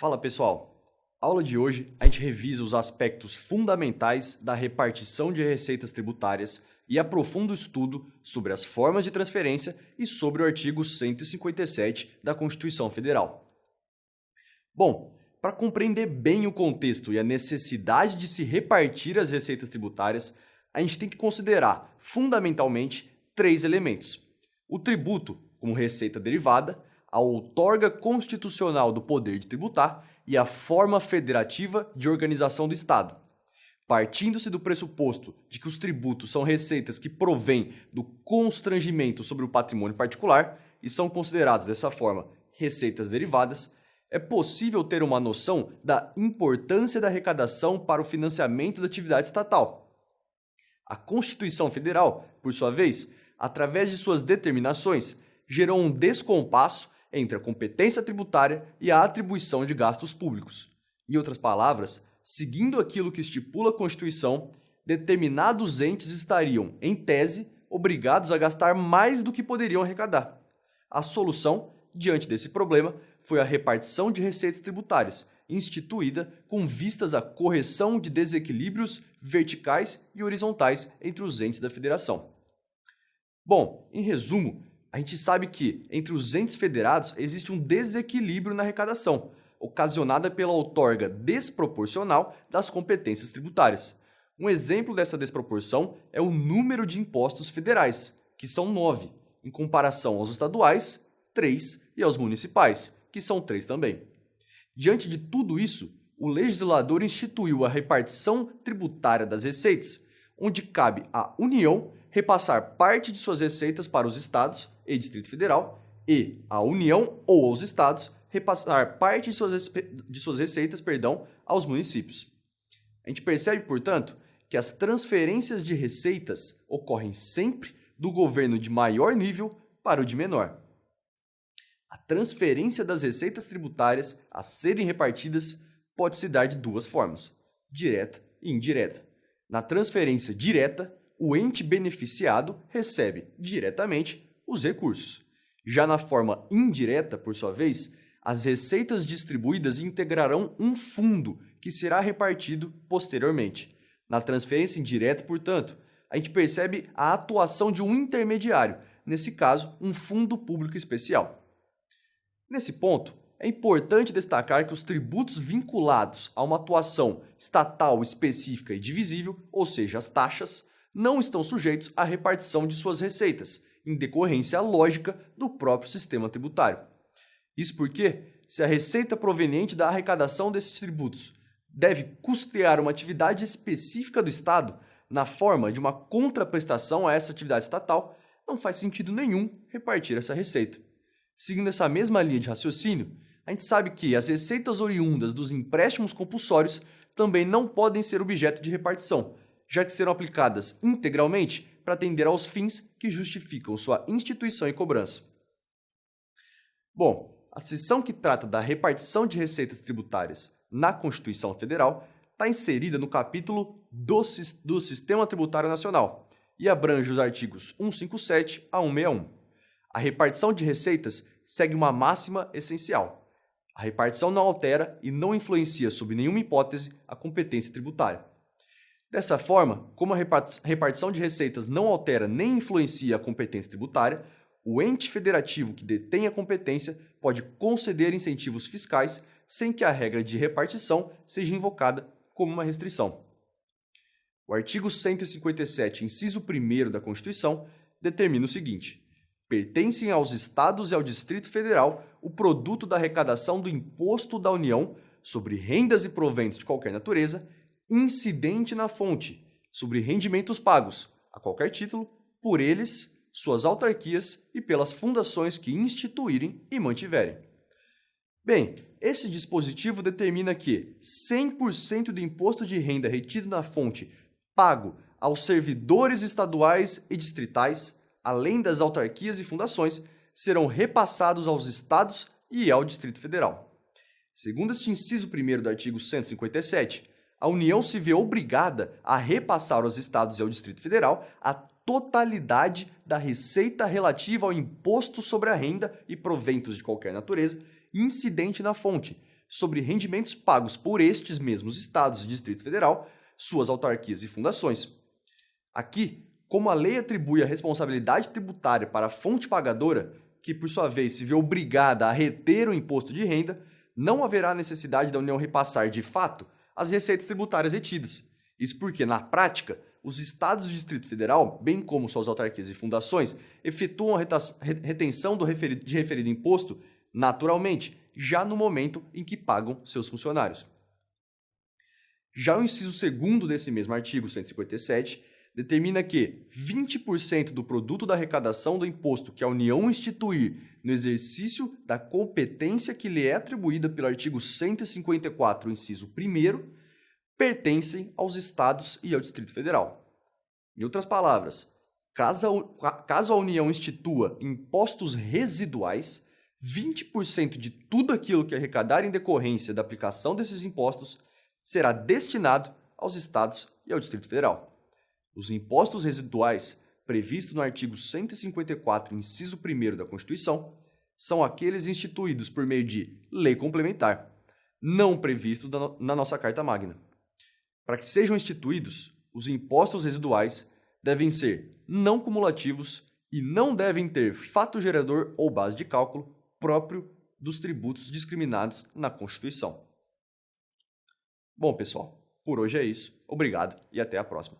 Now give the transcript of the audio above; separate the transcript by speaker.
Speaker 1: Fala pessoal, aula de hoje a gente revisa os aspectos fundamentais da repartição de receitas tributárias e aprofunda o estudo sobre as formas de transferência e sobre o artigo 157 da Constituição Federal. Bom, para compreender bem o contexto e a necessidade de se repartir as receitas tributárias, a gente tem que considerar fundamentalmente três elementos: o tributo como receita derivada, a outorga constitucional do poder de tributar e a forma federativa de organização do Estado. Partindo-se do pressuposto de que os tributos são receitas que provêm do constrangimento sobre o patrimônio particular e são considerados dessa forma receitas derivadas, é possível ter uma noção da importância da arrecadação para o financiamento da atividade estatal. A Constituição Federal, por sua vez, através de suas determinações, gerou um descompasso entre a competência tributária e a atribuição de gastos públicos. Em outras palavras, seguindo aquilo que estipula a Constituição, determinados entes estariam, em tese, obrigados a gastar mais do que poderiam arrecadar. A solução, diante desse problema, foi a repartição de receitas tributárias, instituída com vistas à correção de desequilíbrios verticais e horizontais entre os entes da federação. Bom, em resumo, a gente sabe que, entre os entes federados, existe um desequilíbrio na arrecadação, ocasionada pela outorga desproporcional das competências tributárias. Um exemplo dessa desproporção é o número de impostos federais, que são 9, em comparação aos estaduais, 3, e aos municipais, que são 3 também. Diante de tudo isso, o legislador instituiu a repartição tributária das receitas, onde cabe à União repassar parte de suas receitas para os estados e Distrito Federal e à União ou aos estados repassar parte de suas receitas, aos municípios. A gente percebe, portanto, que as transferências de receitas ocorrem sempre do governo de maior nível para o de menor. A transferência das receitas tributárias a serem repartidas pode se dar de duas formas, direta e indireta. Na transferência direta, o ente beneficiado recebe diretamente os recursos. Já na forma indireta, por sua vez, as receitas distribuídas integrarão um fundo que será repartido posteriormente. Na transferência indireta, portanto, a gente percebe a atuação de um intermediário, nesse caso, um fundo público especial. Nesse ponto, é importante destacar que os tributos vinculados a uma atuação estatal específica e divisível, ou seja, as taxas, não estão sujeitos à repartição de suas receitas, em decorrência lógica do próprio sistema tributário. Isso porque, se a receita proveniente da arrecadação desses tributos deve custear uma atividade específica do Estado, na forma de uma contraprestação a essa atividade estatal, não faz sentido nenhum repartir essa receita. Seguindo essa mesma linha de raciocínio, a gente sabe que as receitas oriundas dos empréstimos compulsórios também não podem ser objeto de repartição, já que serão aplicadas integralmente para atender aos fins que justificam sua instituição e cobrança. Bom, a seção que trata da repartição de receitas tributárias na Constituição Federal está inserida no capítulo do Sistema Tributário Nacional e abrange os artigos 157 a 161. A repartição de receitas segue uma máxima essencial: a repartição não altera e não influencia sob nenhuma hipótese a competência tributária. Dessa forma, como a repartição de receitas não altera nem influencia a competência tributária, o ente federativo que detém a competência pode conceder incentivos fiscais sem que a regra de repartição seja invocada como uma restrição. O artigo 157, inciso 1º da Constituição, determina o seguinte: pertencem aos Estados e ao Distrito Federal o produto da arrecadação do Imposto da União sobre rendas e proventos de qualquer natureza, incidente na fonte, sobre rendimentos pagos, a qualquer título, por eles, suas autarquias e pelas fundações que instituírem e mantiverem. Bem, esse dispositivo determina que 100% do imposto de renda retido na fonte pago aos servidores estaduais e distritais, além das autarquias e fundações, serão repassados aos estados e ao Distrito Federal. Segundo este inciso 1º do artigo 157, a União se vê obrigada a repassar aos estados e ao Distrito Federal a totalidade da receita relativa ao imposto sobre a renda e proventos de qualquer natureza incidente na fonte, sobre rendimentos pagos por estes mesmos estados e Distrito Federal, suas autarquias e fundações. Aqui, como a lei atribui a responsabilidade tributária para a fonte pagadora, que por sua vez se vê obrigada a reter o imposto de renda, não haverá necessidade da União repassar de fato as receitas tributárias retidas. Isso porque, na prática, os estados e o Distrito Federal, bem como suas autarquias e fundações, efetuam a retenção de referido imposto naturalmente, já no momento em que pagam seus funcionários. Já o inciso 2º desse mesmo artigo 157 determina que 20% do produto da arrecadação do imposto que a União instituir no exercício da competência que lhe é atribuída pelo artigo 154, inciso 1º, pertencem aos estados e ao Distrito Federal. Em outras palavras, caso a União institua impostos residuais, 20% de tudo aquilo que arrecadar em decorrência da aplicação desses impostos será destinado aos estados e ao Distrito Federal. Os impostos residuais previstos no artigo 154, inciso 1º da Constituição, são aqueles instituídos por meio de lei complementar, não previstos na nossa Carta Magna. Para que sejam instituídos, os impostos residuais devem ser não cumulativos e não devem ter fato gerador ou base de cálculo próprio dos tributos discriminados na Constituição. Bom, pessoal, por hoje é isso. Obrigado e até a próxima.